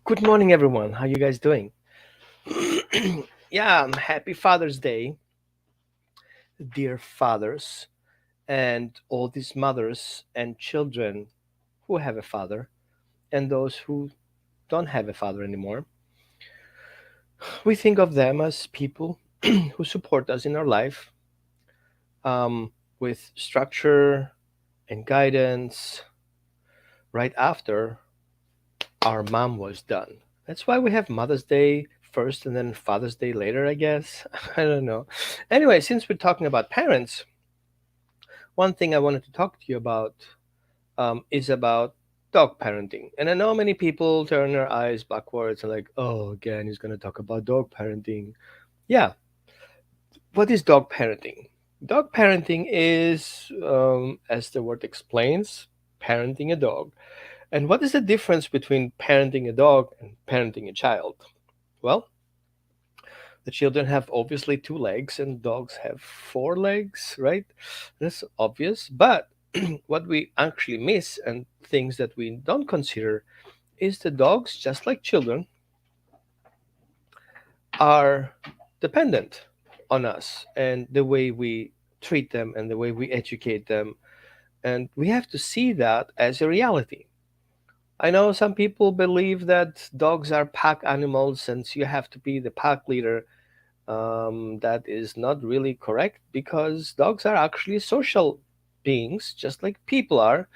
Good morning, everyone. How you guys doing? Yeah, happy Father's Day, dear fathers, and all these mothers and children who have a father, and those who don't have a father anymore. We think of them as people who support us in our life um, with structure and guidance right after our mom was done. That's why we have Mother's Day first and then Father's Day later, I guess. I don't know. Anyway, since we're talking about parents, one thing I wanted to talk to you about is about dog parenting. And I know many people turn their eyes backwards and like, oh, again, he's going to talk about dog parenting. Yeah, what is dog parenting? Dog parenting is, as the word explains, parenting a dog. And what is the difference between parenting a dog and parenting a child? Well, the children have obviously two legs and dogs have four legs, right? That's obvious. But what we actually miss and things that we don't consider is the dogs, just like children, are dependent on us and the way we treat them and the way we educate them. And we have to see that as a reality. I know some people believe that dogs are pack animals and so you have to be the pack leader. That is not really correct because dogs are actually social beings, just like people are.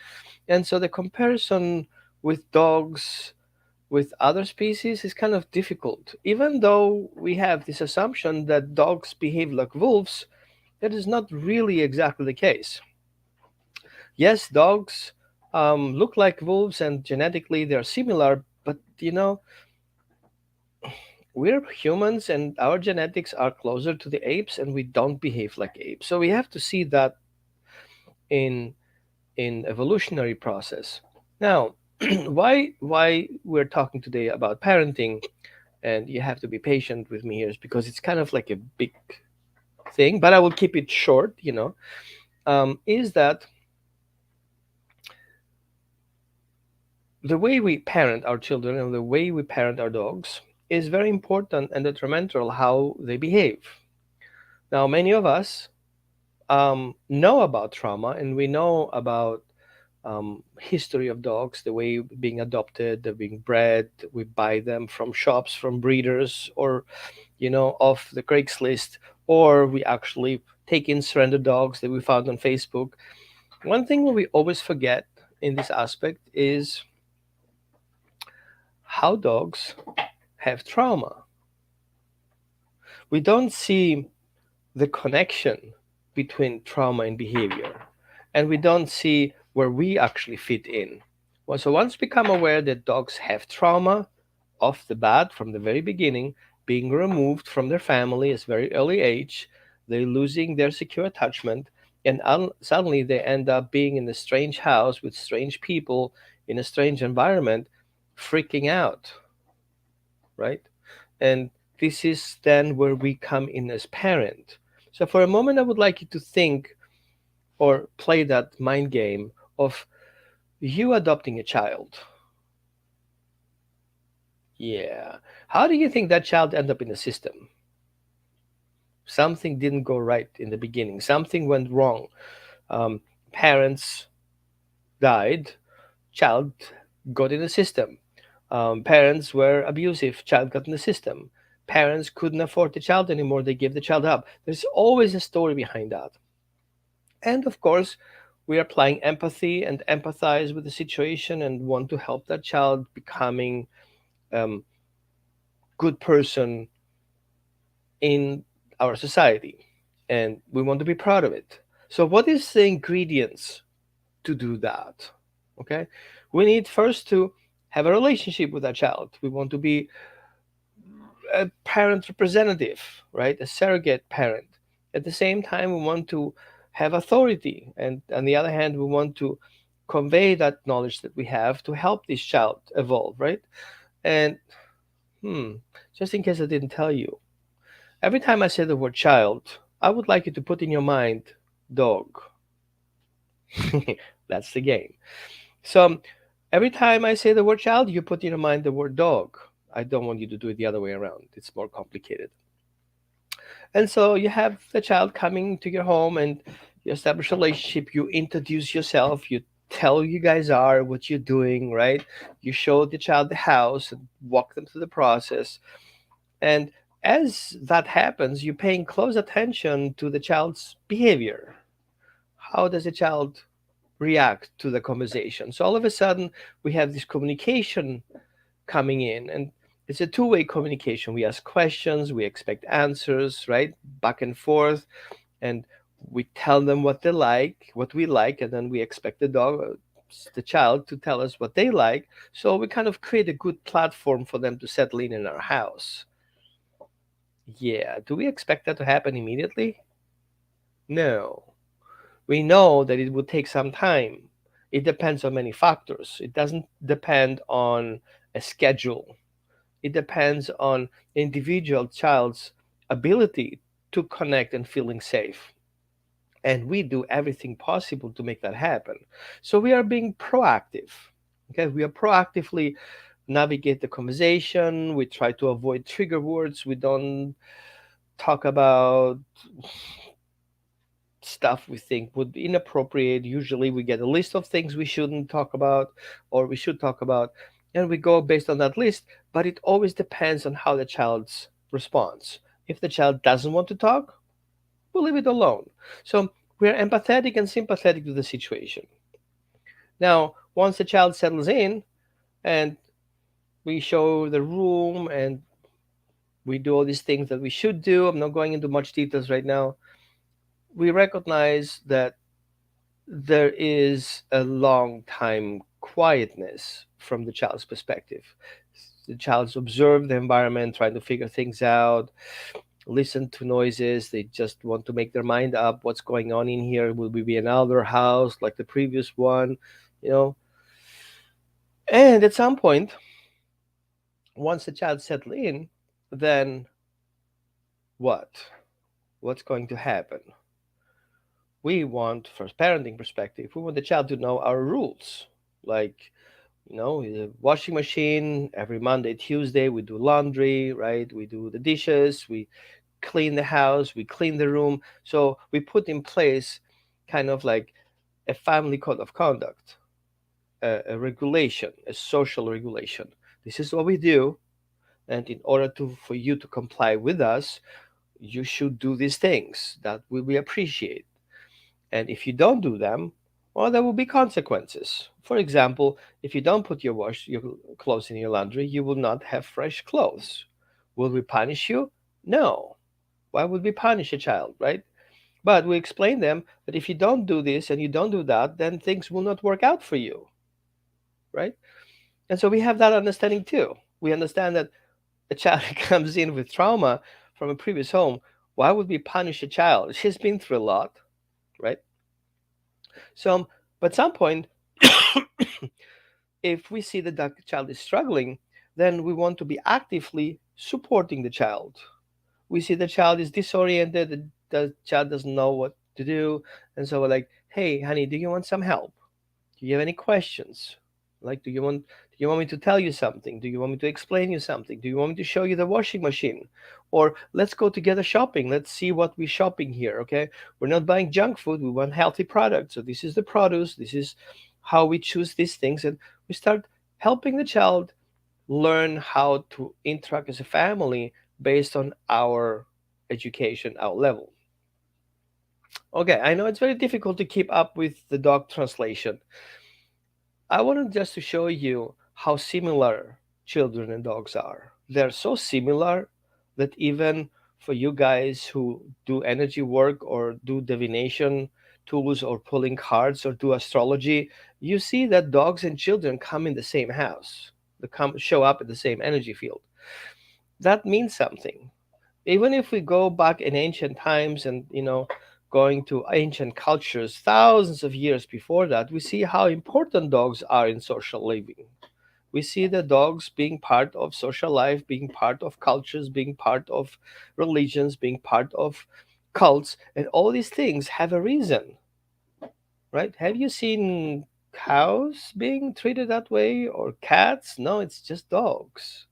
And so the comparison with dogs with other species is kind of difficult. Even though we have this assumption that dogs behave like wolves, that is not really exactly the case. Yes, dogs look like wolves and genetically they're similar, but we're humans and our genetics are closer to the apes and we don't behave like apes. So we have to see that in evolutionary process. Now, why we're talking today about parenting, and you have to be patient with me here, is because it's kind of like a big thing, but I will keep it short. Is that the way we parent our children and the way we parent our dogs is very important and detrimental how they behave. Now, many of us know about trauma and we know about history of dogs, the way being adopted, they're being bred, we buy them from shops, from breeders, or off the Craigslist, or we actually take in surrender dogs that we found on Facebook. One thing we always forget in this aspect is how dogs have trauma. We don't see the connection between trauma and behavior, and we don't see where we actually fit in. Well, so once we become aware that dogs have trauma off the bat from the very beginning, being removed from their family at a very early age, they're losing their secure attachment, and suddenly they end up being in a strange house with strange people in a strange environment, freaking out, right? And this is then where we come in as parent. So for a moment, I would like you to think or play that mind game of you adopting a child. Yeah. How do you think that child ended up in the system? Something didn't go right in the beginning. Something went wrong. Um, Parents died. Child got in the system. Parents were abusive. Child got in the system. Parents couldn't afford the child anymore. They gave the child up. There's always a story behind that. And of course, we are applying empathy and empathize with the situation and want to help that child becoming um, good person in our society. And we want to be proud of it. So what is the ingredients to do that? Okay. We need first to have a relationship with our child. We want to be a parent representative, right? A surrogate parent. At the same time, we want to have authority. And on the other hand, we want to convey that knowledge that we have to help this child evolve, right? And hmm, just in case I didn't tell you, every time I say the word child, I would like you to put in your mind dog. That's the game. So Every time I say the word child, you put in your mind the word dog. I don't want you to do it the other way around. It's more complicated. And so you have the child coming to your home and you establish a relationship, you introduce yourself, you tell who you guys are, what you're doing, right? You show the child the house and walk them through the process. And as that happens, you're paying close attention to the child's behavior. How does the child react to the conversation? So all of a sudden, we have this communication coming in, and it's a two-way communication. We ask questions, we expect answers, right? Back and forth, and we tell them what they like, what we like, and then we expect the child to tell us what they like. So we kind of create a good platform for them to settle in our house. Yeah, do we expect that to happen immediately? No. We know that it will take some time. It depends on many factors. It doesn't depend on a schedule. It depends on individual child's ability to connect and feeling safe. And we do everything possible to make that happen. So we are being proactive. Okay, we are proactively navigate the conversation. We try to avoid trigger words. We don't talk about stuff we think would be inappropriate. Usually we get a list of things we shouldn't talk about or we should talk about, and we go based on that list, but it always depends on how the child's response. If the child doesn't want to talk, we'll leave it alone. So we're empathetic and sympathetic to the situation. Now, once the child settles in and we show the room and we do all these things that we should do, I'm not going into much details right now. We recognize that there is a long time quietness from the child's perspective. The child's observed the environment, trying to figure things out, listen to noises. They just want to make their mind up. What's going on in here? Will we be another house like the previous one? You know. And at some point, once the child settles in, then what? What's going to happen? We want, from parenting perspective, we want the child to know our rules. Like, the washing machine, every Monday, Tuesday, we do laundry, right? We do the dishes, we clean the house, we clean the room. So we put in place kind of like a family code of conduct, a regulation, a social regulation. This is what we do. And in order for you to comply with us, you should do these things that we appreciate. And if you don't do them, well, there will be consequences. For example, if you don't put your clothes in your laundry, you will not have fresh clothes. Will we punish you? No. Why would we punish a child, right? But we explain them that if you don't do this and you don't do that, then things will not work out for you, right? And so we have that understanding too. We understand that a child comes in with trauma from a previous home. Why would we punish a child? She's been through a lot, right? So, but at some point, if we see that the child is struggling, then we want to be actively supporting the child. We see the child is disoriented, the child doesn't know what to do, and so we're like, hey, honey, do you want some help? Do you have any questions? Like, do you want me to tell you something? Do you want me to explain you something? Do you want me to show you the washing machine? Or let's go together shopping. Let's see what we're shopping here, okay? We're not buying junk food. We want healthy products. So this is the produce. This is how we choose these things. And we start helping the child learn how to interact as a family based on our education, our level. Okay, I know it's very difficult to keep up with the dog translation. I wanted just to show you how similar children and dogs are. They're so similar that even for you guys who do energy work or do divination tools or pulling cards or do astrology, you see that dogs and children come in the same house. They come show up in the same energy field. That means something. Even if we go back in ancient times and going to ancient cultures thousands of years before that, we see how important dogs are in social living. We see the dogs being part of social life, being part of cultures, being part of religions, being part of cults, and all these things have a reason, right? Have you seen cows being treated that way or cats. No, it's just dogs.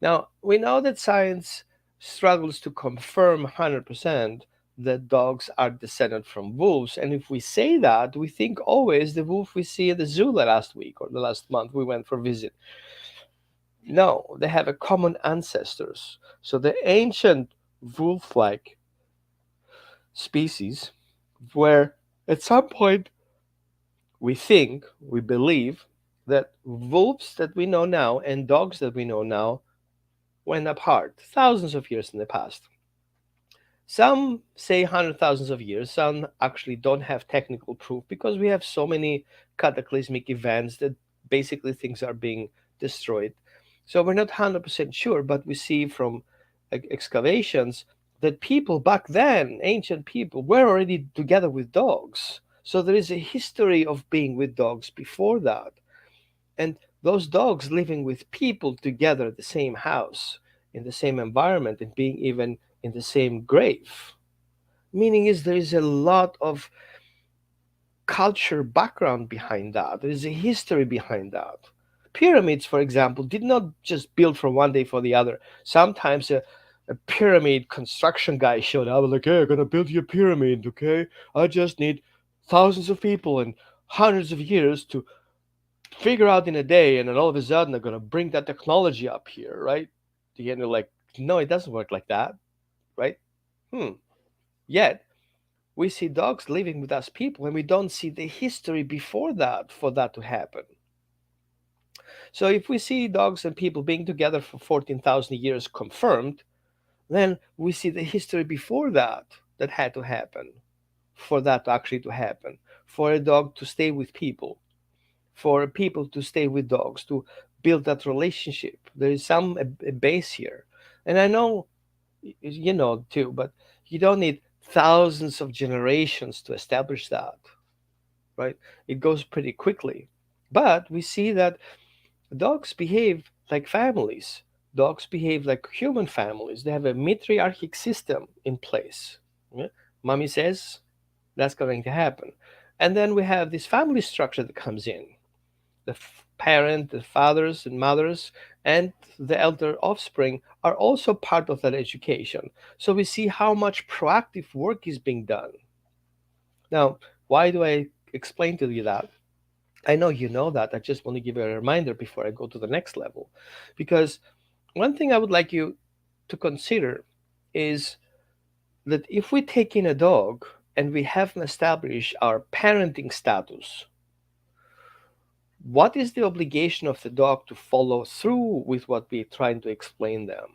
Now, we know that science struggles to confirm 100% that dogs are descended from wolves. And if we say that, we think always the wolf we see at the zoo last week or the last month we went for a visit. No, they have a common ancestors. So the ancient wolf-like species where at some point we think, we believe that wolves that we know now and dogs that we know now went apart thousands of years in the past. Some say hundred thousands of years, some actually don't have technical proof because we have so many cataclysmic events that basically things are being destroyed. So we're not 100% sure, but we see from excavations that people back then, ancient people, were already together with dogs. So there is a history of being with dogs before that. And those dogs living with people together at the same house, in the same environment, and being even in the same grave. Meaning is there is a lot of culture background behind that. There is a history behind that. Pyramids, for example, did not just build from one day for the other. Sometimes a pyramid construction guy showed up like, hey, I'm gonna build you a pyramid, okay? I just need thousands of people and hundreds of years to figure out in a day, and then all of a sudden they're gonna bring that technology up here, right? And you're like, no, it doesn't work like that, right? Yet we see dogs living with us people, and we don't see the history before that for that to happen. So if we see dogs and people being together for 14,000 years confirmed, then we see the history before that that had to happen for that actually to happen, for a dog to stay with people, for people to stay with dogs, to build that relationship. There is some a base here. And I know you know too, but you don't need thousands of generations to establish that, right? It goes pretty quickly. But we see that dogs behave like families. Dogs behave like human families. They have a matriarchic system in place. Yeah? Mommy says that's going to happen. And then we have this family structure that comes in. The parent, the fathers and mothers, and the elder offspring are also part of that education. So we see how much proactive work is being done. Now, why do I explain to you that? I know you know that. I just want to give you a reminder before I go to the next level. Because one thing I would like you to consider is that if we take in a dog and we haven't established our parenting status, what is the obligation of the dog to follow through with what we're trying to explain them?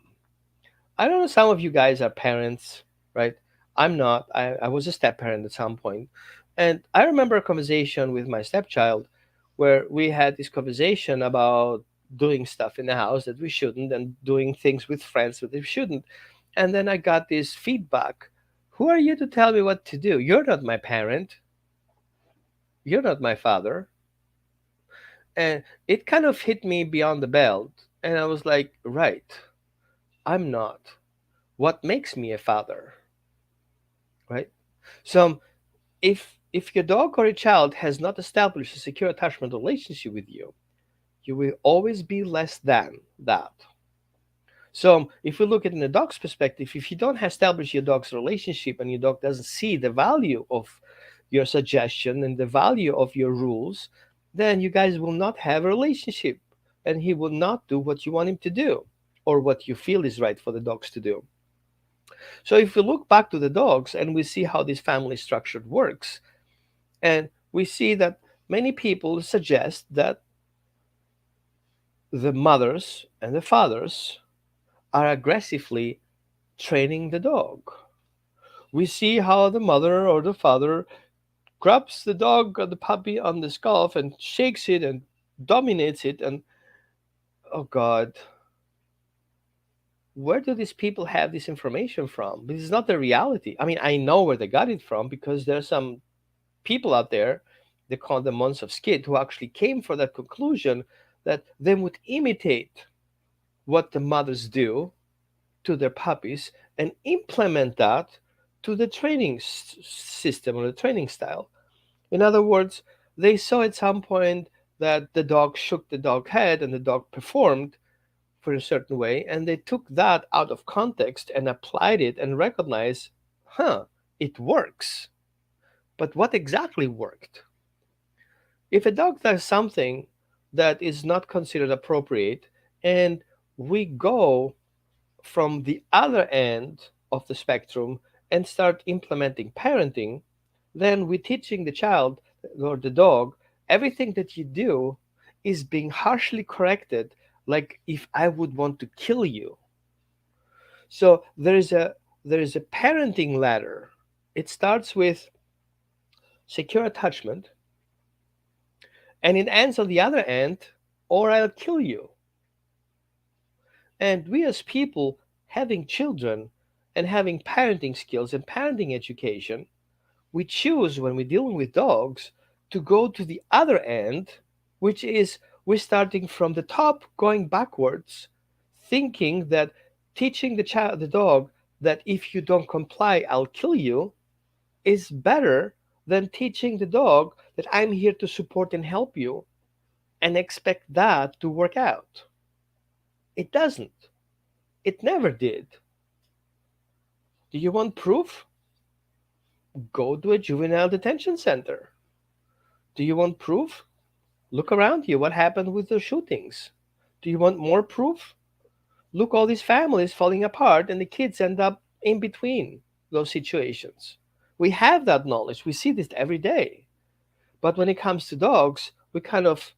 I don't know, some of you guys are parents, right? I'm not. I was a step parent at some point. And I remember a conversation with my stepchild where we had this conversation about doing stuff in the house that we shouldn't and doing things with friends that we shouldn't. And then I got this feedback. Who are you to tell me what to do? You're not my parent. You're not my father. And it kind of hit me beyond the belt. And I was like, right, I'm not. What makes me a father? Right? So if your dog or a child has not established a secure attachment relationship with you, you will always be less than that. So if we look at it in a dog's perspective, if you don't establish your dog's relationship and your dog doesn't see the value of your suggestion and the value of your rules, then you guys will not have a relationship and he will not do what you want him to do or what you feel is right for the dogs to do. So if we look back to the dogs and we see how this family structure works, and we see that many people suggest that the mothers and the fathers are aggressively training the dog. We see how the mother or the father grabs the dog or the puppy on the scalp and shakes it and dominates it. And oh God, where do these people have this information from? This is not the reality. I mean, I know where they got it from because there's some people out there, they call them months of skid, who actually came for that conclusion that they would imitate what the mothers do to their puppies and implement that to the training system or the training style. In other words, They saw at some point that the dog shook the dog head and the dog performed for a certain way, and they took that out of context and applied it and recognized, huh, it works. But what exactly worked? If a dog does something that is not considered appropriate, and we go from the other end of the spectrum and start implementing parenting, then we're teaching the child or the dog everything that you do is being harshly corrected, like if I would want to kill you. So there is a parenting ladder. It starts with secure attachment, and it ends on the other end, or I'll kill you. And we as people, having children and having parenting skills and parenting education, we choose when we're dealing with dogs to go to the other end, which is we're starting from the top, going backwards, thinking that teaching the dog that if you don't comply, I'll kill you, is better than teaching the dog that I'm here to support and help you and expect that to work out. It doesn't. It never did. Do you want proof? Go to a juvenile detention center. Do you want proof? Look around you. What happened with the shootings? Do you want more proof? Look, all these families falling apart, and the kids end up in between those situations. We have that knowledge. We see this every day. But when it comes to dogs, we kind of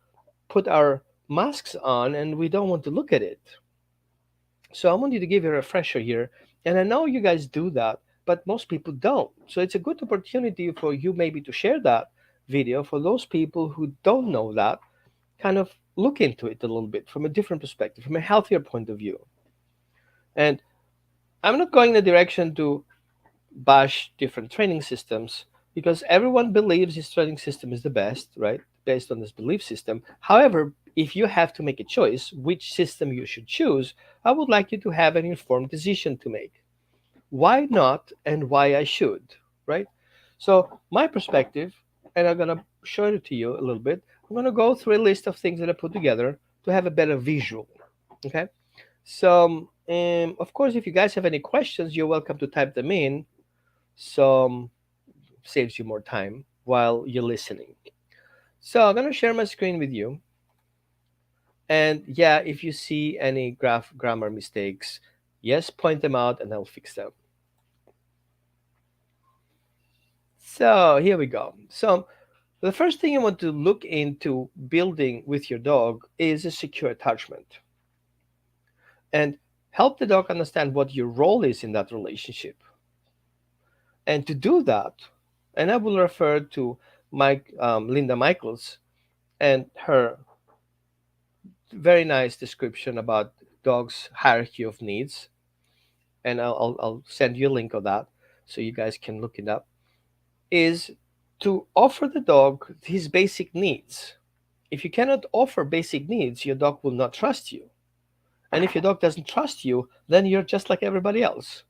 put our masks on and we don't want to look at it. So I want you to give you a refresher here. And I know you guys do that, but most people don't. So it's a good opportunity for you maybe to share that video for those people who don't know that, kind of look into it a little bit from a different perspective, from a healthier point of view. And I'm not going in the direction to bash different training systems because everyone believes his training system is the best, right? Based on this belief system. However, if you have to make a choice which system you should choose, I would like you to have an informed decision to make. Why not and why I should, right? So, my perspective, and I'm going to show it to you a little bit. I'm going to go through a list of things that I put together to have a better visual, okay? So, of course, if you guys have any questions, you're welcome to type them in. So, saves you more time while you're listening. So, I'm going to share my screen with you. And yeah, if you see any grammar mistakes, yes, point them out and I'll fix them. So, here we go. So, the first thing you want to look into building with your dog is a secure attachment. And help the dog understand what your role is in that relationship. And to do that, and I will refer to Linda Michaels and her very nice description about dogs' hierarchy of needs. And I'll send you a link of that so you guys can look it up. Is to offer the dog his basic needs. If you cannot offer basic needs, your dog will not trust you. And if your dog doesn't trust you, then you're just like everybody else.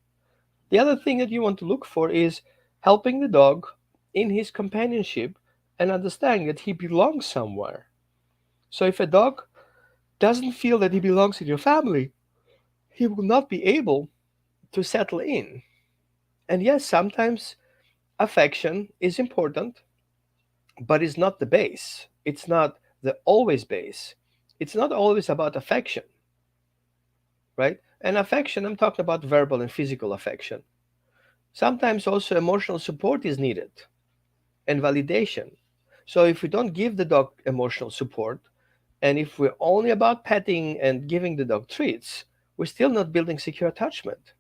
The other thing that you want to look for is helping the dog in his companionship and understanding that he belongs somewhere. So if a dog doesn't feel that he belongs in your family, he will not be able to settle in. And yes, sometimes affection is important, but it's not the base. It's not the always base. It's not always about affection, right? And affection, I'm talking about verbal and physical affection. Sometimes also emotional support is needed and validation. So if we don't give the dog emotional support, and if we're only about petting and giving the dog treats, we're still not building secure attachment.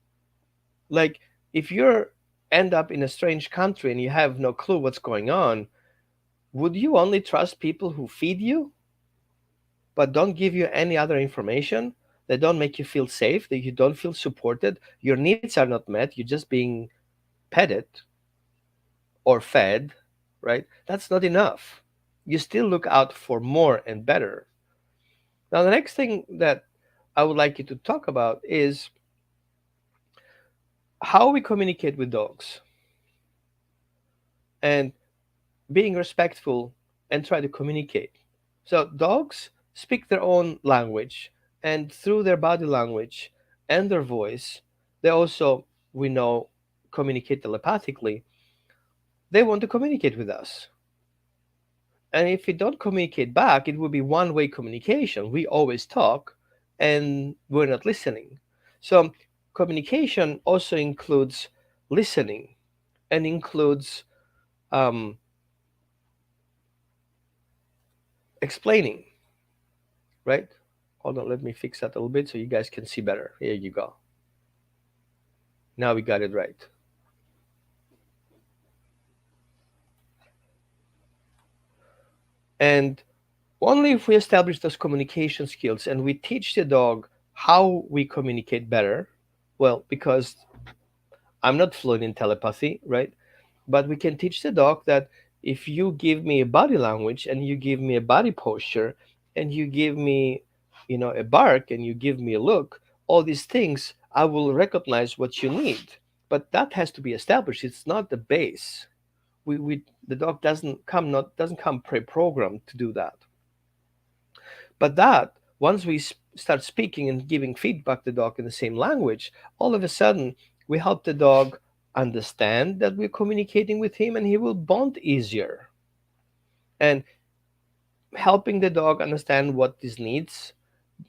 Like if you end up in a strange country and you have no clue what's going on, would you only trust people who feed you but don't give you any other information? That don't make you feel safe, that you don't feel supported, your needs are not met, you're just being petted or fed, right? That's not enough. You still look out for more and better. Now, the next thing that I would like you to talk about is how we communicate with dogs and being respectful and try to communicate. So dogs speak their own language, and through their body language and their voice, they also, we know, communicate telepathically. They want to communicate with us. And if we don't communicate back, it will be one way communication. We always talk and we're not listening. So communication also includes listening and includes um, explaining, right? Hold on, let me fix that a little bit so you guys can see better. Here you go. Now we got it right. And only if we establish those communication skills and we teach the dog how we communicate better, well, because I'm not fluent in telepathy, right? But we can teach the dog that if you give me a body language and you give me a body posture and you give me, a bark and you give me a look, all these things, I will recognize what you need. But that has to be established. It's not the base. The dog doesn't come pre-programmed to do that. But that once we start speaking and giving feedback to the dog in the same language, all of a sudden we help the dog understand that we're communicating with him and he will bond easier. And helping the dog understand what his needs,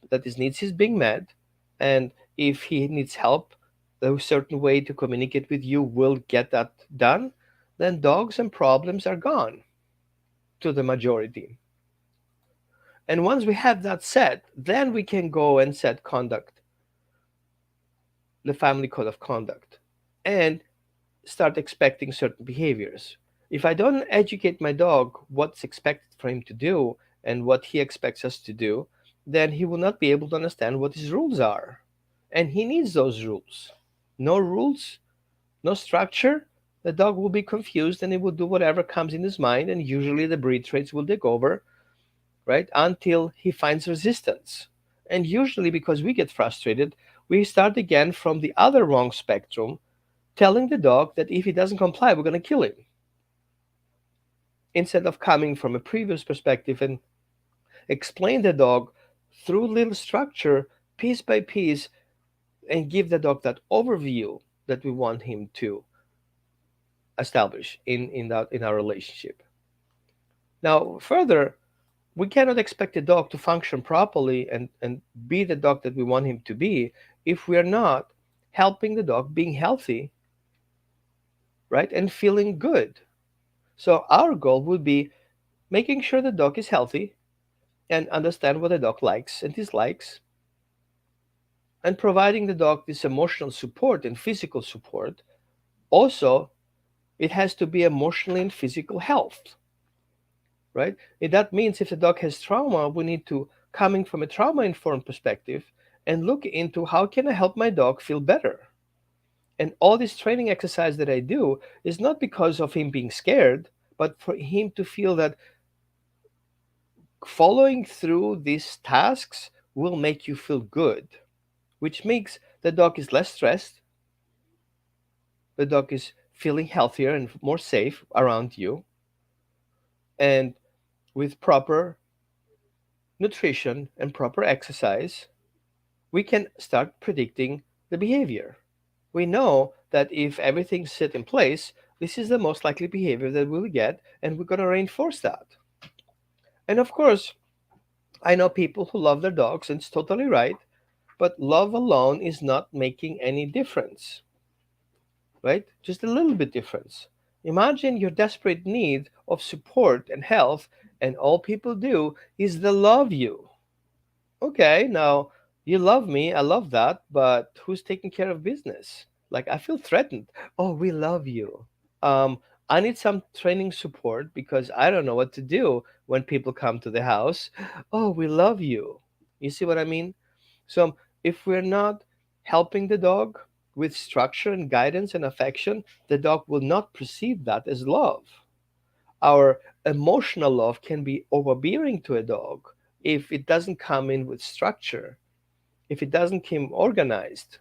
that his needs is being met, and if he needs help, a certain way to communicate with you will get that done, then dogs and problems are gone to the majority. And once we have that set, then we can go and set conduct, the family code of conduct, and start expecting certain behaviors. If I don't educate my dog what's expected for him to do and what he expects us to do, then he will not be able to understand what his rules are. And he needs those rules. No rules, no structure, the dog will be confused and he will do whatever comes in his mind, and usually the breed traits will take over, right? Until he finds resistance. And usually, because we get frustrated, we start again from the other wrong spectrum, telling the dog that if he doesn't comply, we're going to kill him. Instead of coming from a previous perspective and explain the dog through little structure, piece by piece, and give the dog that overview that we want him to establish in our relationship. Now, further, we cannot expect a dog to function properly and be the dog that we want him to be if we are not helping the dog being healthy, right, and feeling good. So our goal would be making sure the dog is healthy and understand what the dog likes and dislikes, and providing the dog this emotional support and physical support. Also, it has to be emotionally and physical health, right? And that means if the dog has trauma, we need to, coming from a trauma informed perspective, and look into how can I help my dog feel better. And all this training exercise that I do is not because of him being scared, but for him to feel that following through these tasks will make you feel good, which makes the dog is less stressed, the dog is feeling healthier and more safe around you, and with proper nutrition and proper exercise, we can start predicting the behavior. We know that if everything's set in place, this is the most likely behavior that we'll get, and we're going to reinforce that. And of course, I know people who love their dogs, and it's totally right, but love alone is not making any difference, right? Just a little bit difference. Imagine your desperate need of support and health, and all people do is they love you. Okay, now you love me, I love that, but who's taking care of business? Like, I feel threatened. Oh, we love you. Um, I need some training support because I don't know what to do when people come to the house. Oh, we love you. You see what I mean? So, if we're not helping the dog with structure and guidance and affection, the dog will not perceive that as love. Our emotional love can be overbearing to a dog if it doesn't come in with structure, if it doesn't come organized,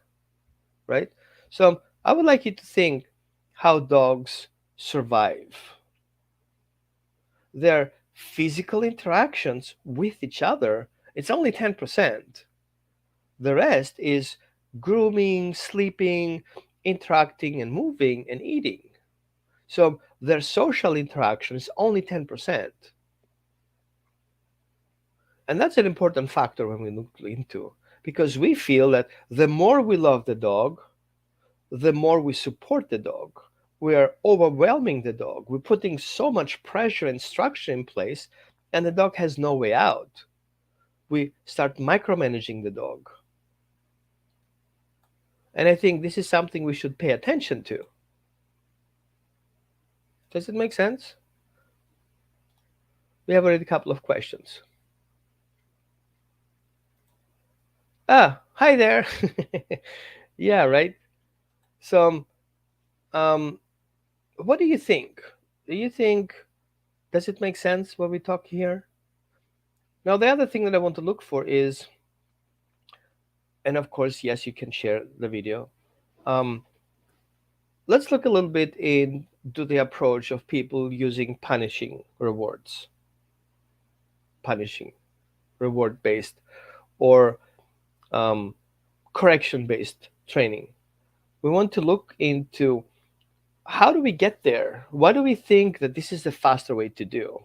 right? So I would like you to think how dogs survive. They're physical interactions with each other, it's only 10%. The rest is grooming, sleeping, interacting, and moving and eating. So their social interaction is only 10%. And that's an important factor when we look into, because we feel that the more we love the dog, the more we support the dog. We are overwhelming the dog. We're putting so much pressure and structure in place, and the dog has no way out. We start micromanaging the dog. And I think this is something we should pay attention to. Does it make sense? We have already a couple of questions. Ah, hi there. Yeah, right. So, um, what do you think? Do you think, does it make sense what we talk here? Now, the other thing that I want to look for is, and of course, yes, you can share the video. Um, let's look a little bit into the approach of people using punishing, reward based, or um, correction based training. We want to look into how do we get there? Why do we think that this is the faster way to do?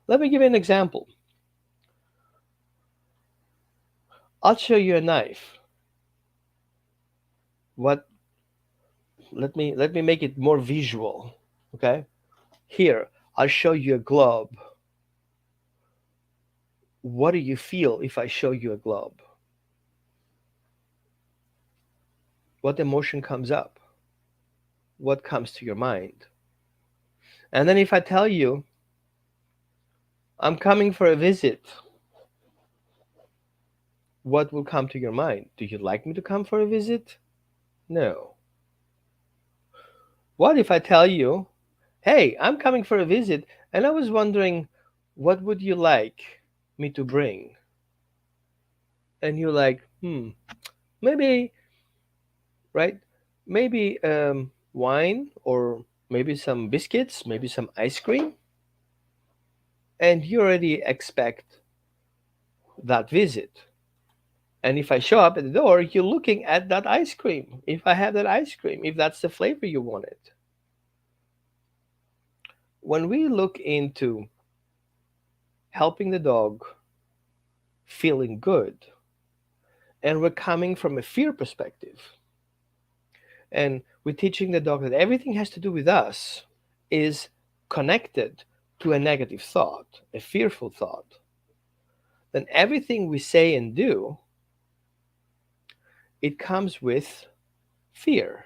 Let me give you an example. I'll show you a knife. What let me make it more visual. Okay? Here, I'll show you a glove. What do you feel if I show you a glove? What emotion comes up? What comes to your mind? And then if I tell you, I'm coming for a visit, what will come to your mind? Do you like me to come for a visit? No. What if I tell you, hey, I'm coming for a visit, and I was wondering, what would you like me to bring? And you're like, maybe, right? Maybe wine, or maybe some biscuits, maybe some ice cream. And you already expect that visit. And if I show up at the door, you're looking at that ice cream. If I have that ice cream, if that's the flavor you wanted. When we look into helping the dog feeling good, and we're coming from a fear perspective, and we're teaching the dog that everything has to do with us is connected to a negative thought, a fearful thought, then everything we say and do, it comes with fear.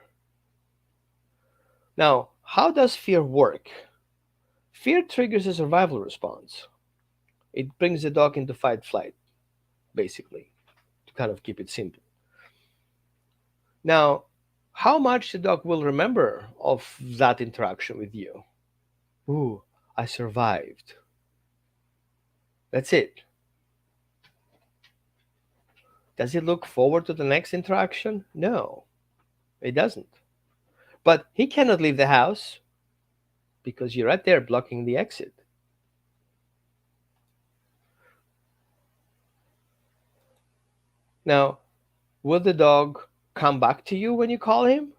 Now, how does fear work? Fear triggers a survival response. It brings the dog into fight flight, basically, to kind of keep it simple. Now, how much the dog will remember of that interaction with you? Ooh, I survived. That's it. Does it look forward to the next interaction? No, it doesn't. But he cannot leave the house because you're right there blocking the exit. Now, will the dog come back to you when you call him?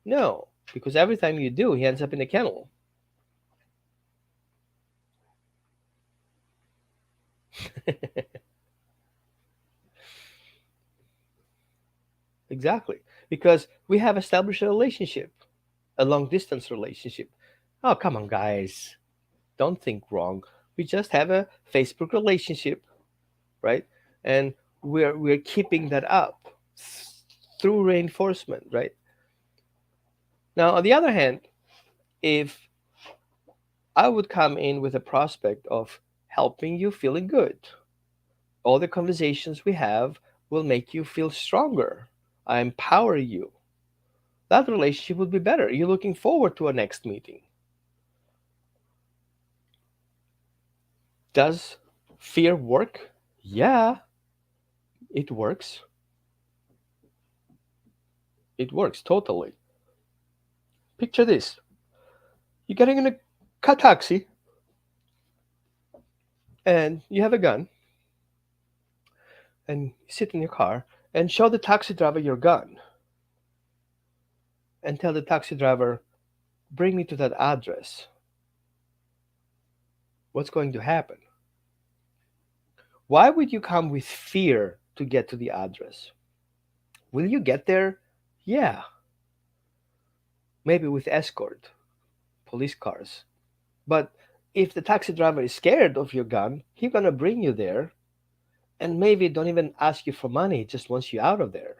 No, because every time you do, he ends up in a kennel. Exactly. Because we have established a relationship, a long distance relationship. Oh, come on, guys. Don't think wrong. We just have a Facebook relationship, right? And we're keeping that up through reinforcement, right? Now, on the other hand, if I would come in with a prospect of helping you feeling good, all the conversations we have will make you feel stronger. I empower you. That relationship would be better. You're looking forward to a next meeting. Does fear work? Yeah, it works. It works totally. Picture this. You're getting in a car taxi and you have a gun, and you sit in your car and show the taxi driver your gun and tell the taxi driver, bring me to that address, what's going to happen? Why would you come with fear to get to the address? Will you get there? Yeah, maybe with escort, police cars. But if the taxi driver is scared of your gun, he's gonna bring you there and maybe don't even ask you for money, just wants you out of there.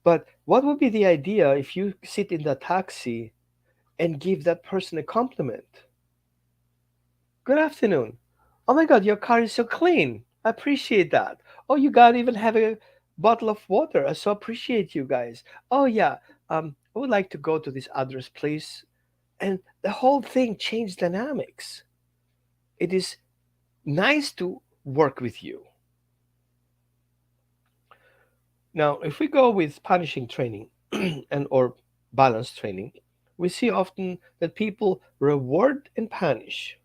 But what would be the idea if you sit in the taxi and give that person a compliment? Good afternoon. Oh my God, your car is so clean. I appreciate that. Oh, you got even have a bottle of water. I so appreciate you guys. Oh yeah, I would like to go to this address, please. And the whole thing changed dynamics. It is nice to work with you. Now, if we go with punishing training and or balance training, we see often that people reward and punish.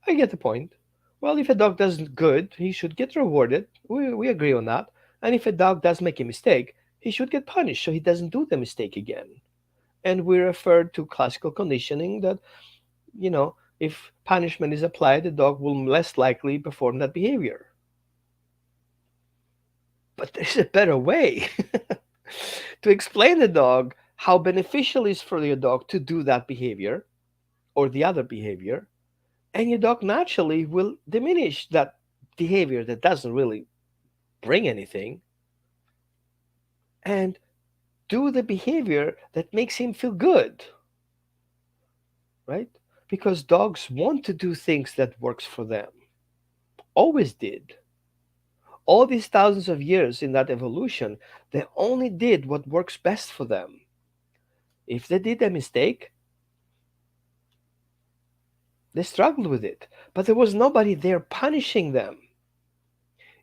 I get the point. Well, if a dog does good, he should get rewarded. We agree on that. And if a dog does make a mistake, he should get punished so he doesn't do the mistake again. And we refer to classical conditioning that, if punishment is applied, the dog will less likely perform that behavior. But there's a better way to explain the dog how beneficial it is for your dog to do that behavior or the other behavior, and your dog naturally will diminish that behavior that doesn't really bring anything and do the behavior that makes him feel good, right? Because dogs want to do things that works for them. Always did. All these thousands of years in that evolution, they only did what works best for them. If they did a mistake, they struggled with it, but there was nobody there punishing them.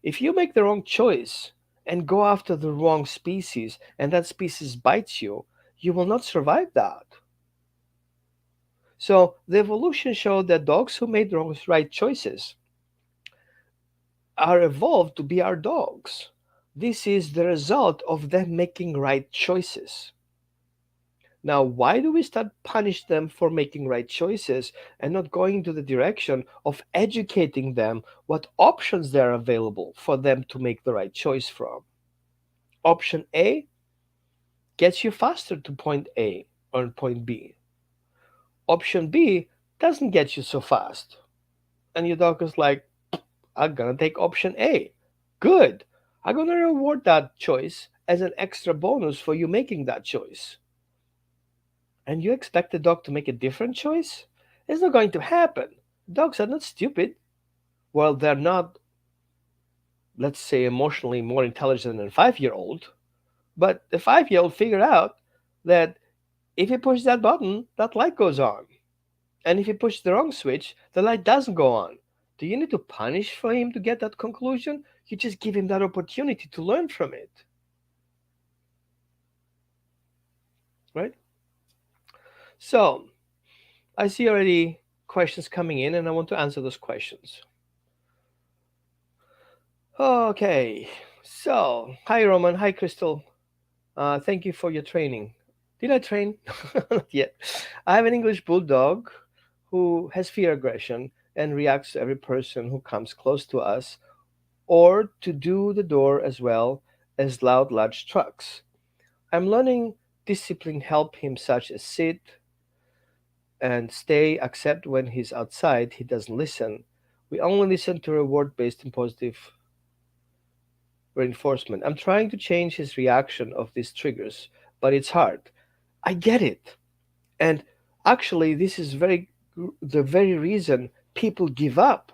If you make the wrong choice and go after the wrong species and that species bites you, you will not survive that. So the evolution showed that dogs who made the right choices are evolved to be our dogs. This is the result of them making right choices. Now, why do we start punish them for making right choices and not going into the direction of educating them what options there are available for them to make the right choice from? Option A gets you faster to point A or point B. Option B doesn't get you so fast. And your dog is like, I'm gonna take option A. Good. I'm gonna reward that choice as an extra bonus for you making that choice. And you expect the dog to make a different choice? It's not going to happen. Dogs are not stupid. Well, they're not, let's say, emotionally more intelligent than a 5-year old, but the 5-year old figured out that if you push that button, that light goes on. And if you push the wrong switch, the light doesn't go on. Do you need to punish for him to get that conclusion? You just give him that opportunity to learn from it. Right? So, I see already questions coming in, and I want to answer those questions. Okay, so hi Roman, hi Crystal. Thank you for your training. Did I train? Not yet. I have an English bulldog who has fear aggression and reacts to every person who comes close to us or to do the door as well as loud large trucks. I'm learning discipline help him such as sit and stay, except when he's outside he doesn't listen. We only listen to reward based and positive reinforcement. I'm trying to change his reaction of these triggers, but it's hard. I get it. And actually this is the very reason people give up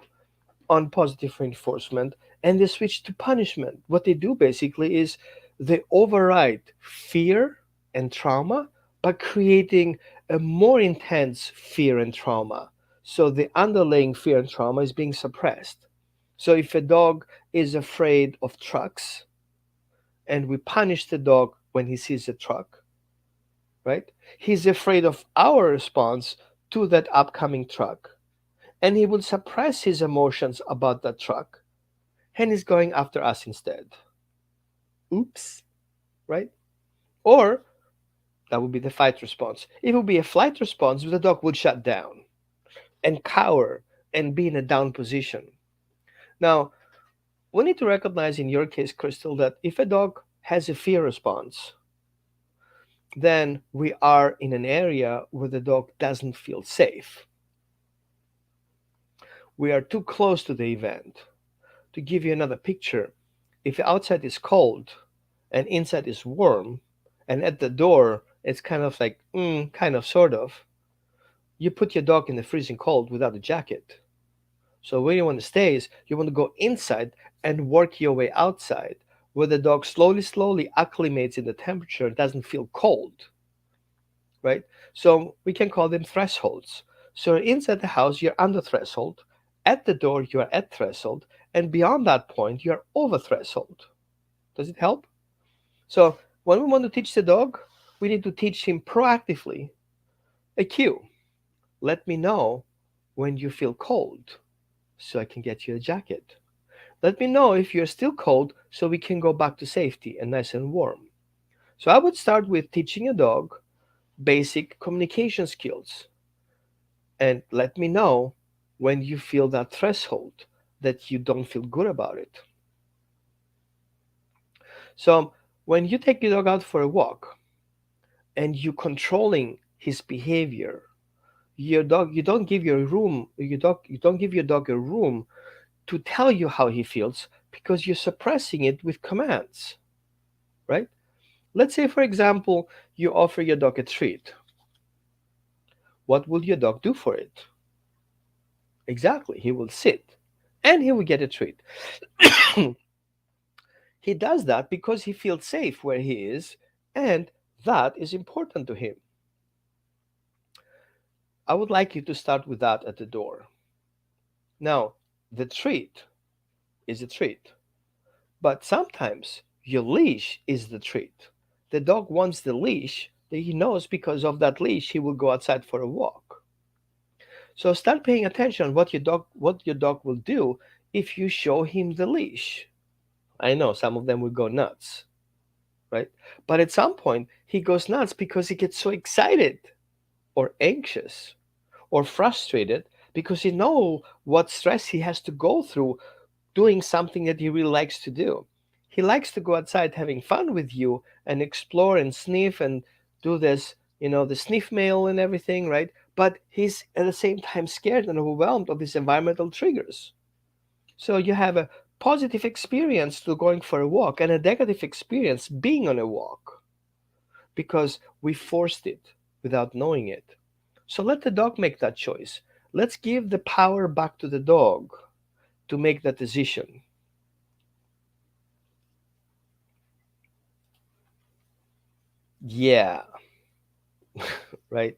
on positive reinforcement and they switch to punishment. What they do basically is they override fear and trauma by creating a more intense fear and trauma. So the underlying fear and trauma is being suppressed. So if a dog is afraid of trucks and we punish the dog when he sees a truck, right? He's afraid of our response to that upcoming truck. and he will suppress his emotions about that truck and he's going after us instead. Oops, right? Or that would be the fight response. If it would be a flight response, the dog would shut down and cower and be in a down position. Now, we need to recognize in your case, Crystal, that if a dog has a fear response, then we are in an area where the dog doesn't feel safe. We are too close to the event. To give you another picture, if outside is cold and inside is warm, and at the door it's kind of like, kind of, sort of, you put your dog in the freezing cold without a jacket. So where you want to stay is you want to go inside and work your way outside, where the dog slowly acclimates in the temperature, doesn't feel cold, right? So we can call them thresholds. So inside the house, you're under threshold. At the door, you are at threshold. And beyond that point, you're over threshold. Does it help? So when we want to teach the dog, we need to teach him proactively a cue. Let me know when you feel cold so I can get you a jacket. Let me know if you're still cold so we can go back to safety and nice and warm. So I would start with teaching a dog basic communication skills and let me know when you feel that threshold that you don't feel good about it. So when you take your dog out for a walk and you controlling his behavior, your dog you don't give your room your dog you don't give your dog a room to tell you how he feels because you're suppressing it with commands, right? Let's say, for example, you offer your dog a treat. What will your dog do for it? Exactly, he will sit and he will get a treat. He does that because he feels safe where he is, and that is important to him. I would like you to start with that at the door. Now, the treat is a treat, but sometimes your leash is the treat. The dog wants the leash that he knows because of that leash he will go outside for a walk. So start paying attention what your dog will do if you show him the leash. I know some of them will go nuts, right? But at some point he goes nuts because he gets so excited or anxious or frustrated because he knows what stress he has to go through doing something that he really likes to do. He likes to go outside having fun with you and explore and sniff and do this, the sniff mail and everything, right? But he's at the same time scared and overwhelmed of these environmental triggers. So you have a positive experience to going for a walk and a negative experience being on a walk because we forced it without knowing it. So let the dog make that choice. Let's give the power back to the dog to make that decision. Yeah, right.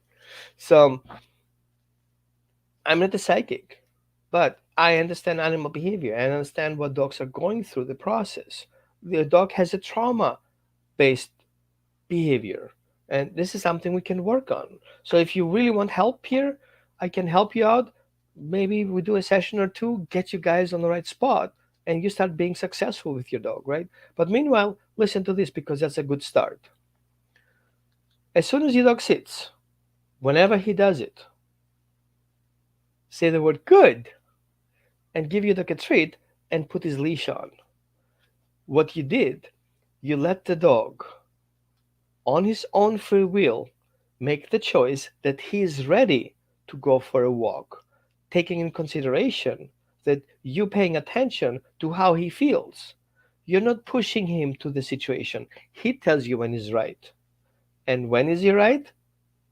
So I'm not a psychic, but I understand animal behavior and understand what dogs are going through the process. The dog has a trauma based behavior, and this is something we can work on. So if you really want help here, I can help you out. Maybe we do a session or two, get you guys on the right spot, and you start being successful with your dog, right? But meanwhile, listen to this because that's a good start. As soon as your dog sits, whenever he does it, say the word good and give your dog a treat and put his leash on. What you did, you let the dog, on his own free will, make the choice that he is ready to go for a walk, taking in consideration that you paying attention to how he feels. You're not pushing him to the situation. He tells you when he's right. And when is he right?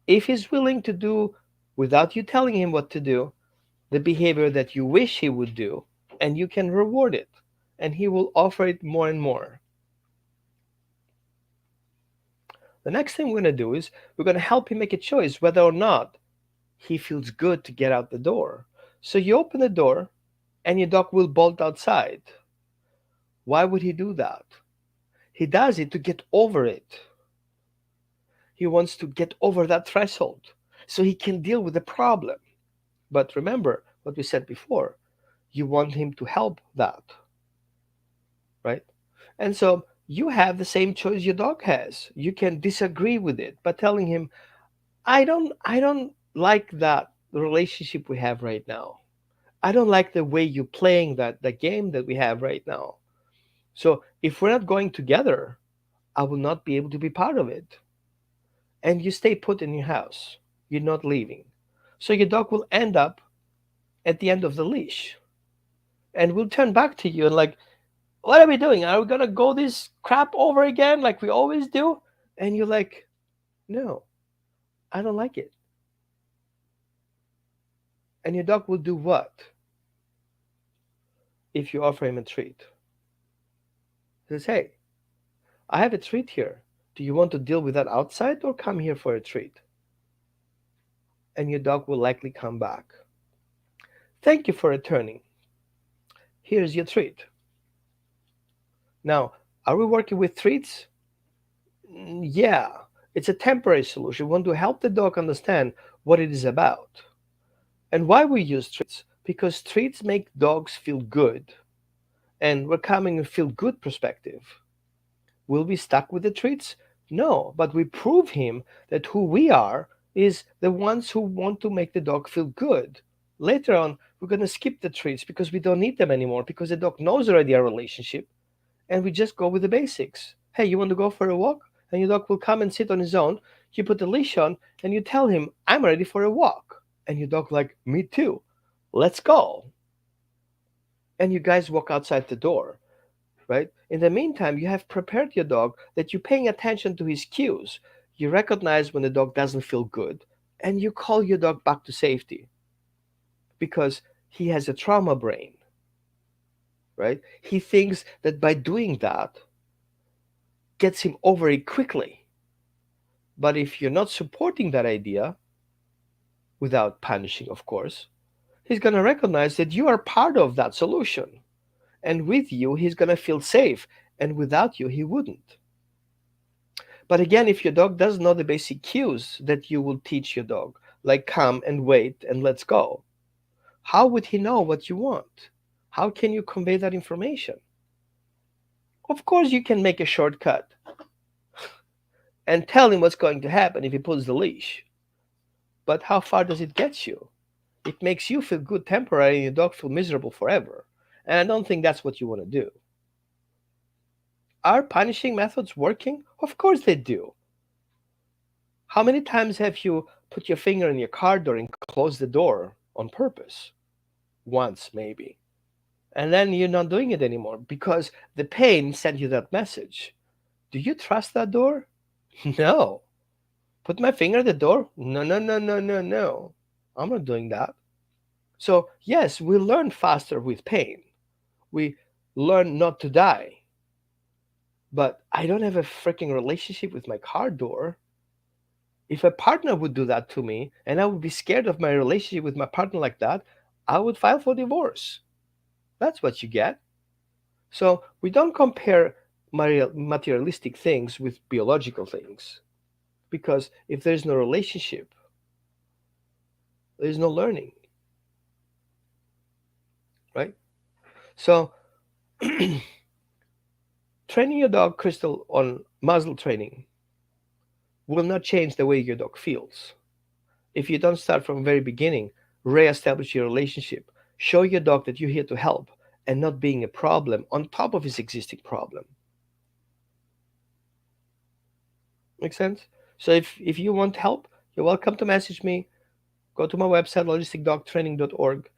If he's willing to do, without you telling him what to do, the behavior that you wish he would do, and you can reward it, and he will offer it more and more. The next thing we're going to do is we're going to help him make a choice whether or not he feels good to get out the door. So you open the door, and your dog will bolt outside. Why would he do that? He does it to get over it. He wants to get over that threshold so he can deal with the problem. But remember, what we said before. You want him to help that, right? And so you have the same choice your dog has. You can disagree with it by telling him, I don't like that relationship we have right now. I don't like the way you're playing that the game that we have right now. So if we're not going together, I will not be able to be part of it. And you stay put in your house. You're not leaving. So your dog will end up at the end of the leash and will turn back to you and like, what are we doing? Are we gonna go this crap over again like we always do? And you're like, no, I don't like it. And your dog will do what if you offer him a treat? He says, hey, I have a treat here. Do you want to deal with that outside or come here for a treat? And your dog will likely come back. Thank you for returning. Here's your treat. Now, are we working with treats? Yeah, it's a temporary solution. We want to help the dog understand what it is about. And why we use treats? Because treats make dogs feel good. And we're coming a feel good perspective. Will we stuck with the treats? No, but we prove him that who we are is the ones who want to make the dog feel good. Later on, we're going to skip the treats because we don't need them anymore because the dog knows already our relationship and we just go with the basics. Hey, you want to go for a walk? And your dog will come and sit on his own. You put the leash on and you tell him, I'm ready for a walk. And your dog like, me too. Let's go. And you guys walk outside the door, right? In the meantime, you have prepared your dog that you're paying attention to his cues. You recognize when the dog doesn't feel good and you call your dog back to safety because he has a trauma brain, right? He thinks that by doing that gets him over it quickly. But if you're not supporting that idea, without punishing, of course, he's going to recognize that you are part of that solution. And with you, he's going to feel safe. And without you, he wouldn't. But again, if your dog doesn't know the basic cues that you will teach your dog, like come and wait and let's go, how would he know what you want? How can you convey that information? Of course, you can make a shortcut and tell him what's going to happen if he pulls the leash. But how far does it get you? It makes you feel good temporarily and your dog feel miserable forever. And I don't think that's what you want to do. Are punishing methods working? Of course they do. How many times have you put your finger in your car door and closed the door on purpose? Once, maybe. And then you're not doing it anymore because the pain sent you that message. Do you trust that door? No. Put my finger at the door? No, no, no, no, no, no. I'm not doing that. So, yes, we learn faster with pain. We learn not to die. But I don't have a freaking relationship with my car door. If a partner would do that to me and I would be scared of my relationship with my partner like that, I would file for divorce. That's what you get. So we don't compare materialistic things with biological things. Because if there's no relationship, there's no learning. Right? So training your dog, Crystal, on muzzle training will not change the way your dog feels. If you don't start from the very beginning, re-establish your relationship, show your dog that you're here to help and not being a problem on top of his existing problem. Make sense? So if you want help, you're welcome to message me. Go to my website, logisticdogtraining.org,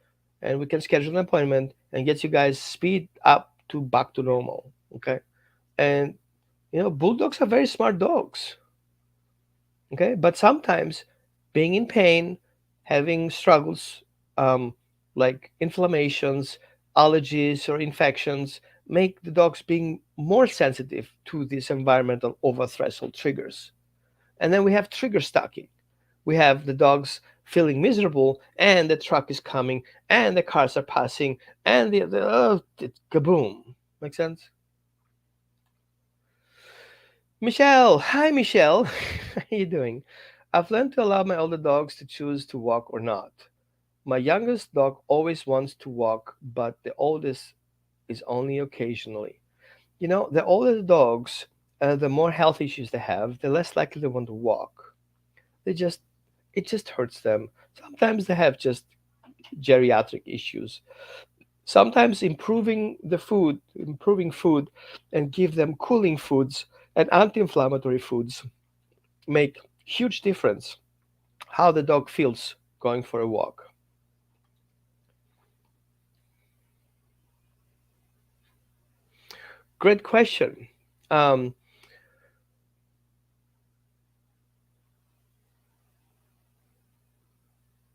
and we can schedule an appointment and get you guys speed up to back to normal. Okay? And bulldogs are very smart dogs. Okay, but sometimes being in pain, having struggles like inflammations, allergies, or infections make the dogs being more sensitive to these environmental over-threshold triggers. And then we have trigger stacking. We have the dogs feeling miserable, and the truck is coming, and the cars are passing, and kaboom. Make sense? Michelle, hi Michelle, how are you doing? I've learned to allow my older dogs to choose to walk or not. My youngest dog always wants to walk, but the oldest is only occasionally. The older the dogs, the more health issues they have, the less likely they want to walk. They just, it just hurts them. Sometimes they have just geriatric issues. Sometimes improving food and give them cooling foods and anti-inflammatory foods make huge difference how the dog feels going for a walk. Great question. Um,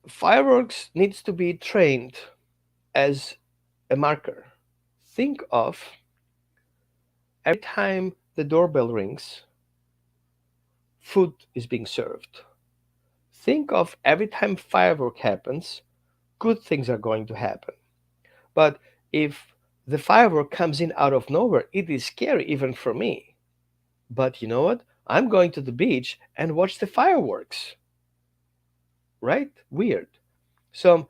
Fireworks needs to be trained as a marker. Think of every time the doorbell rings, food is being served. Think of every time firework happens, good things are going to happen. But if the firework comes in out of nowhere, it is scary even for me. But you know what? I'm going to the beach and watch the fireworks, right? Weird. So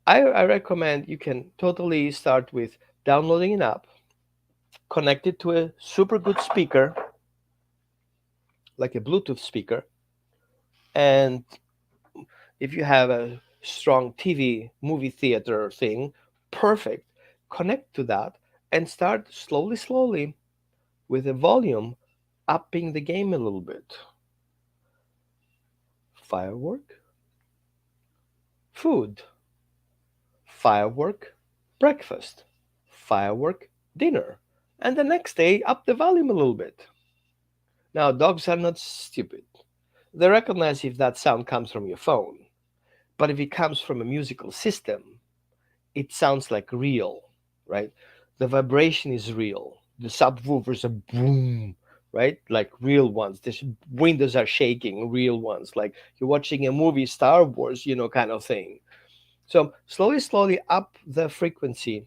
I recommend you can totally start with downloading an app, connect it to a super good speaker, like a Bluetooth speaker, and if you have a strong TV movie theater thing, perfect. Connect to that and start slowly, slowly with the volume upping the game a little bit. Firework, food, firework, breakfast, firework, dinner, and the next day up the volume a little bit. Now, dogs are not stupid. They recognize if that sound comes from your phone, but if it comes from a musical system, it sounds like real, right? The vibration is real. The subwoofers are boom, right? Like real ones. The windows are shaking, real ones. Like you're watching a movie, Star Wars, kind of thing. So slowly, slowly up the frequency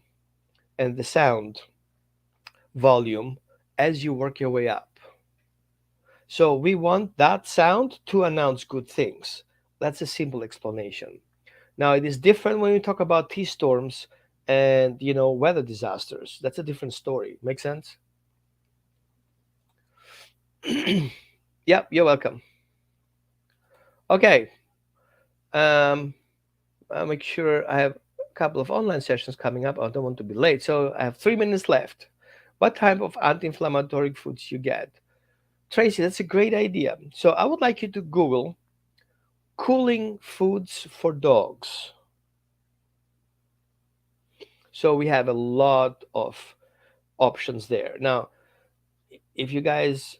and the sound volume as you work your way up. So we want that sound to announce good things. That's a simple explanation. Now it is different when we talk about T storms and weather disasters. That's a different story. Make sense? Yep, you're welcome. Okay. Um, I'll make sure I have a couple of online sessions coming up. I don't want to be late, so I have 3 minutes left. What type of anti-inflammatory foods you get? Tracy, that's a great idea. So I would like you to Google cooling foods for dogs. So we have a lot of options there. Now, if you guys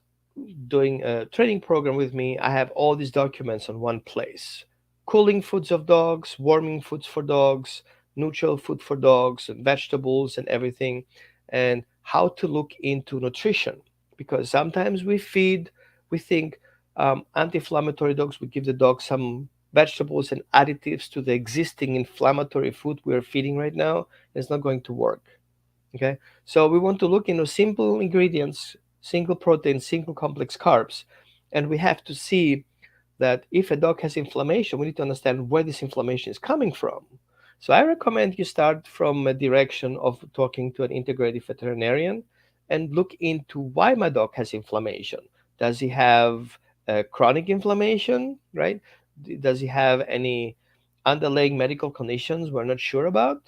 doing a training program with me, I have all these documents on one place. Cooling foods of dogs, warming foods for dogs, neutral food for dogs, and vegetables and everything, and how to look into nutrition. Because sometimes we think anti-inflammatory dogs, we give the dog some vegetables and additives to the existing inflammatory food we're feeding right now. It's not going to work. Okay, so we want to look into simple ingredients, single protein, single complex carbs, and we have to see that if a dog has inflammation, we need to understand where this inflammation is coming from. So I recommend you start from a direction of talking to an integrative veterinarian and look into why my dog has inflammation. Does he have chronic inflammation, right? Does he have any underlying medical conditions we're not sure about?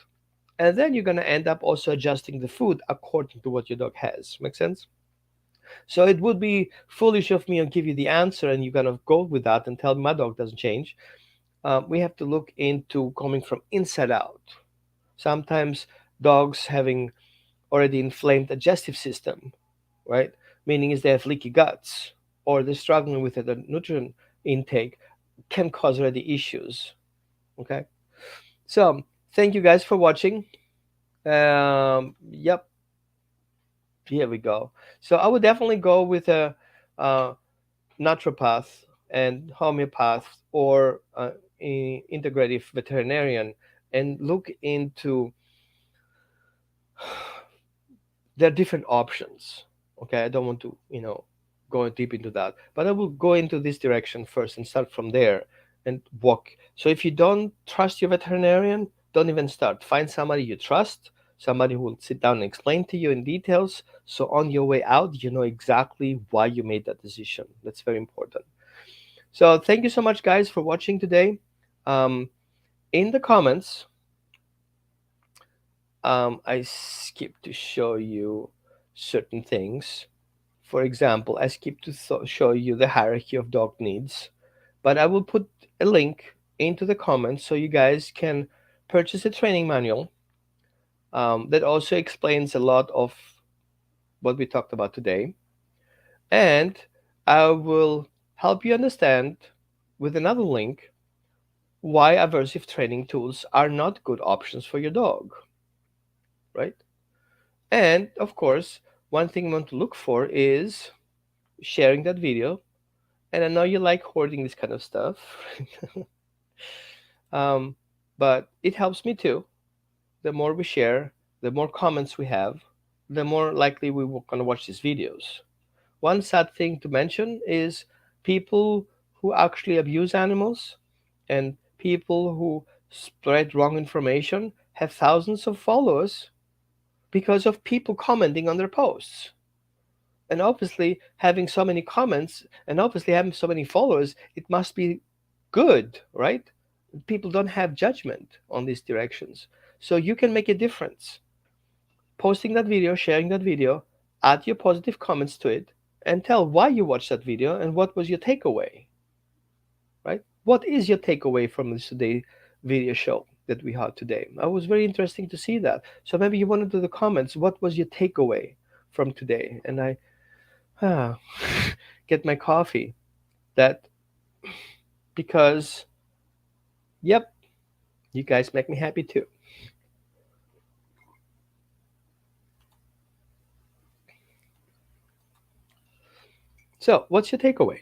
And then you're going to end up also adjusting the food according to what your dog has. Make sense? So it would be foolish of me to give you the answer and you're going to go with that and tell me my dog doesn't change. We have to look into coming from inside out. Sometimes dogs having already inflamed digestive system, right? Meaning is they have leaky guts or they're struggling with the nutrient intake can cause already issues. Okay. So thank you guys for watching. Yep, here we go. So I would definitely go with a uh, naturopath and homeopath or integrative veterinarian and look into there are different options. Okay, I don't want to go deep into that, but I will go into this direction first and start from there and walk. So if you don't trust your veterinarian, don't even start. Find somebody you trust, somebody who will sit down and explain to you in details. So on your way out, you know exactly why you made that decision. That's very important. So thank you so much, guys, for watching today. Um, in the comments, I skipped to show you certain things. For example, I skipped to show you the hierarchy of dog needs, but I will put a link into the comments so you guys can purchase a training manual that also explains a lot of what we talked about today. And I will help you understand with another link why aversive training tools are not good options for your dog, right? And of course, one thing you want to look for is sharing that video. And I know you like hoarding this kind of stuff, um, but it helps me too. The more we share, the more comments we have, the more likely we will gonna watch these videos. One sad thing to mention is people who actually abuse animals and people who spread wrong information have thousands of followers because of people commenting on their posts. And obviously, having so many comments and obviously having so many followers, it must be good, right? People don't have judgment on these directions. So you can make a difference. Posting that video, sharing that video, add your positive comments to it, and tell why you watched that video and what was your takeaway, right? What is your takeaway from this today video show that we had today? I was very interesting to see that. So maybe you want to do the comments. What was your takeaway from today? And I ah, get my coffee. That because yep, you guys make me happy too. So what's your takeaway?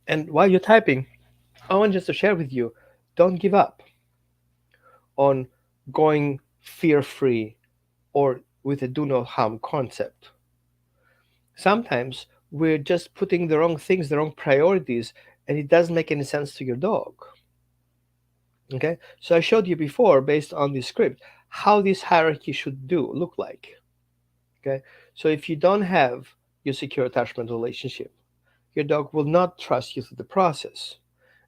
And while you're typing, I want just to share with you, don't give up on going fear free or with a do no harm concept. Sometimes we're just putting the wrong things, the wrong priorities, and it doesn't make any sense to your dog. Okay, so I showed you before, based on the script, how this hierarchy should look like. Okay, so if you don't have your secure attachment relationship, your dog will not trust you through the process.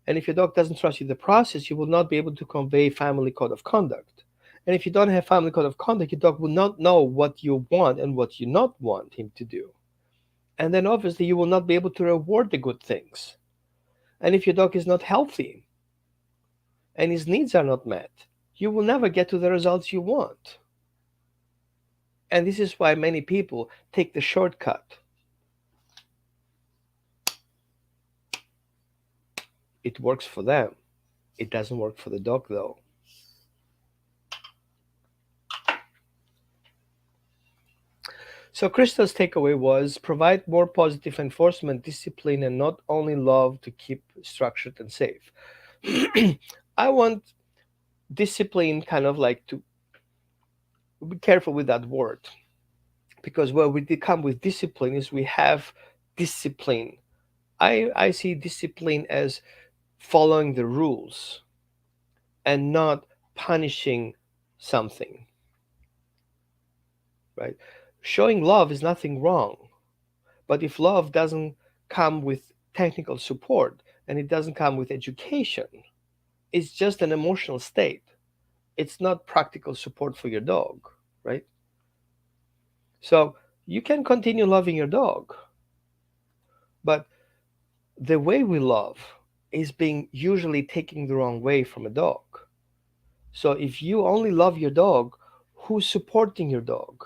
And if your dog doesn't trust you in the process, you will not be able to convey family code of conduct. And if you don't have family code of conduct, your dog will not know what you want and what you not want him to do. And then obviously you will not be able to reward the good things. And if your dog is not healthy and his needs are not met, you will never get to the results you want. And this is why many people take the shortcut. It works for them. It doesn't work for the dog though. So Crystal's takeaway was provide more positive enforcement, discipline, and not only love to keep structured and safe. I want discipline kind of like to be careful with that word because where we come with discipline is we have discipline. I see discipline as following the rules and not punishing something, right? Showing love is nothing wrong. But if love doesn't come with technical support and it doesn't come with education, it's just an emotional state. It's not practical support for your dog, right? So you can continue loving your dog, but the way we love is being usually taking the wrong way from a dog. So if you only love your dog, who's supporting your dog?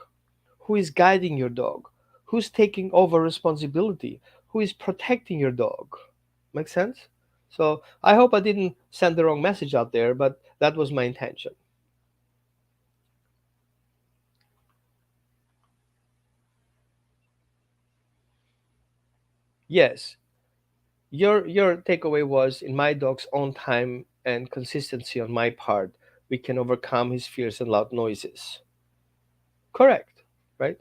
Who is guiding your dog? Who's taking over responsibility? Who is protecting your dog? Make sense? So I hope I didn't send the wrong message out there, but that was my intention. Yes, your takeaway was in my dog's own time and consistency on my part, we can overcome his fears and loud noises. Correct, right?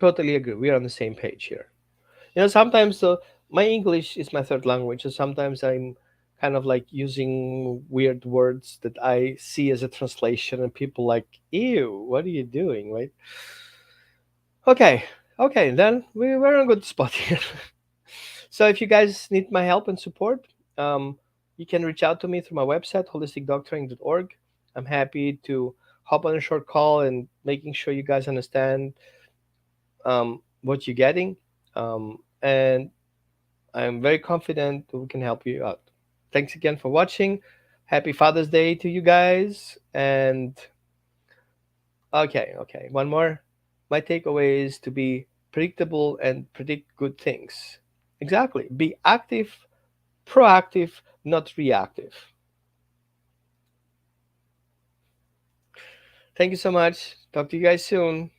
Totally agree. We are on the same page here. Sometimes my English is my third language, so sometimes I'm kind of like using weird words that I see as a translation, and people like, "Ew, what are you doing?" Right? Okay, okay, then we're on a good spot here. So if you guys need my help and support, um, you can reach out to me through my website, holisticdoctoring.org. I'm happy to hop on a short call and making sure you guys understand what you're getting. And I'm very confident that we can help you out. Thanks again for watching. Happy Father's Day to you guys. And okay, one more. My takeaway is to be predictable and predict good things. Exactly. Be active, proactive, not reactive. Thank you so much. Talk to you guys soon.